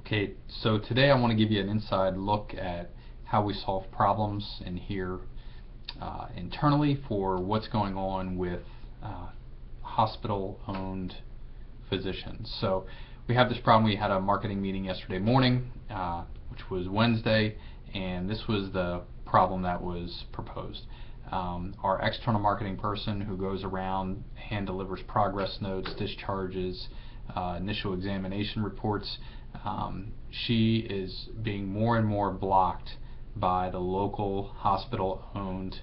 Okay, so today I want to give you an inside look at how we solve problems in here internally for what's going on with hospital-owned physicians. So we have this problem. We had a marketing meeting yesterday morning, which was Wednesday, and this was the problem that was proposed. Our external marketing person who goes around, hand delivers progress notes, discharges, initial examination reports, she is being more and more blocked by the local hospital-owned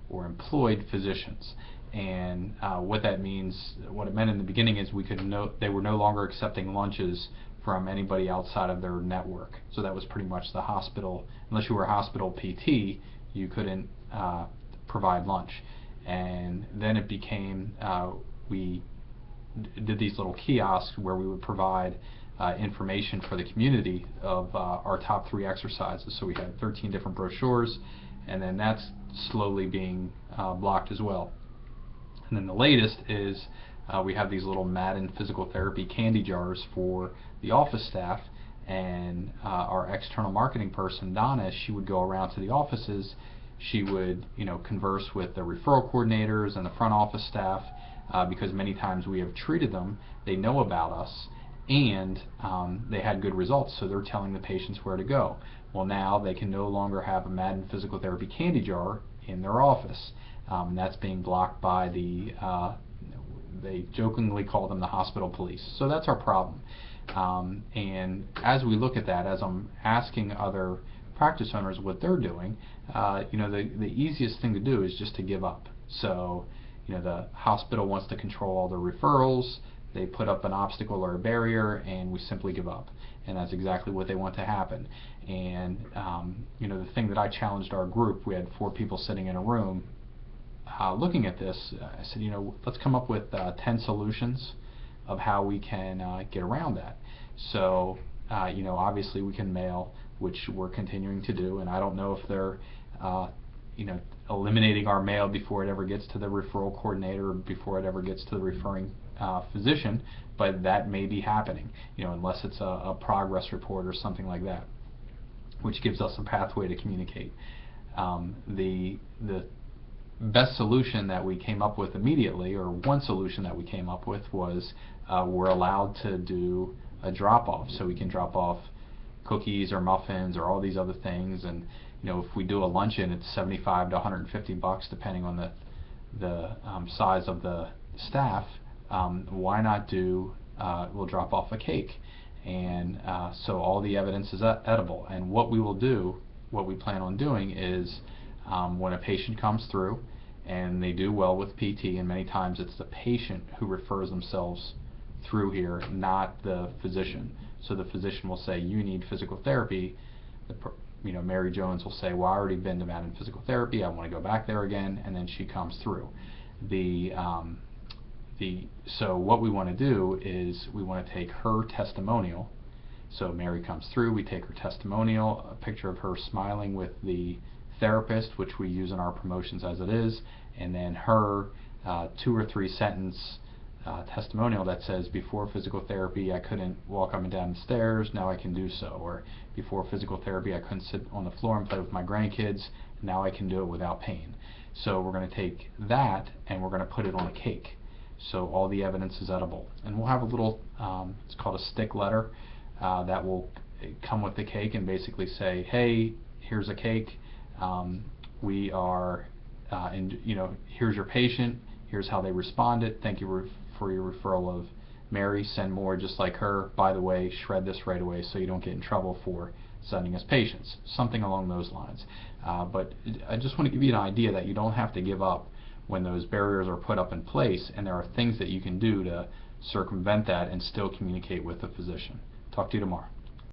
or employed physicians. And what that means, what it meant in the beginning is they were no longer accepting lunches from anybody outside of their network. So that was pretty much the hospital. Unless you were a hospital PT, you couldn't provide lunch. And then it became, we did these little kiosks where we would provide information for the community of our top 3 exercises. So we had 13 different brochures, and then that's slowly being blocked as well. And then the latest is we have these little Madden physical therapy candy jars for the office staff, and our external marketing person, Donna, she would go around to the offices. She would, converse with the referral coordinators and the front office staff, because many times we have treated them, they know about us, and they had good results, so they're telling the patients where to go. Well, now they can no longer have a Madden physical therapy candy jar in their office. That's being blocked by they jokingly call them the hospital police. So that's our problem. And as we look at that, as I'm asking other practice owners what they're doing, the easiest thing to do is just to give up. So, the hospital wants to control all the referrals. They put up an obstacle or a barrier, and we simply give up. And that's exactly what they want to happen. And the thing that I challenged our group, we had 4 people sitting in a room looking at this. I said, let's come up with 10 solutions of how we can get around that. So, obviously we can mail, which we're continuing to do, and I don't know if they're eliminating our mail before it ever gets to the referral coordinator or before it ever gets to the referring physician, but that may be happening, unless it's a progress report or something like that, which gives us a pathway to communicate. The best solution that we came up with immediately, or one solution that we came up with, was we're allowed to do a drop-off, so we can drop off cookies or muffins or all these other things, and if we do a luncheon, it's $75 to $150 depending on the size of the staff. Why not we'll drop off a cake, and so all the evidence is edible. And what we plan on doing is when a patient comes through and they do well with PT, and many times it's the patient who refers themselves through here, not the physician. So the physician will say, you need physical therapy. Mary Jones will say, well, I already been to Madden physical therapy, I want to go back there again, and then she comes through. So what we want to do is we want to take her testimonial. So Mary comes through, we take her testimonial, a picture of her smiling with the therapist, which we use in our promotions as it is, and then her 2 or 3 sentence testimonial that says, before physical therapy I couldn't walk up and down the stairs, now I can do so. Or before physical therapy I couldn't sit on the floor and play with my grandkids, now I can do it without pain. So we're going to take that and we're going to put it on a cake. So all the evidence is edible. And we'll have a little, it's called a stick letter, that will come with the cake and basically say, hey, here's a cake, we are, here's your patient, here's how they responded, thank you for your referral of Mary, send more just like her, by the way, shred this right away so you don't get in trouble for sending us patients, something along those lines. But I just want to give you an idea that you don't have to give up when those barriers are put up in place, and there are things that you can do to circumvent that and still communicate with the physician. Talk to you tomorrow.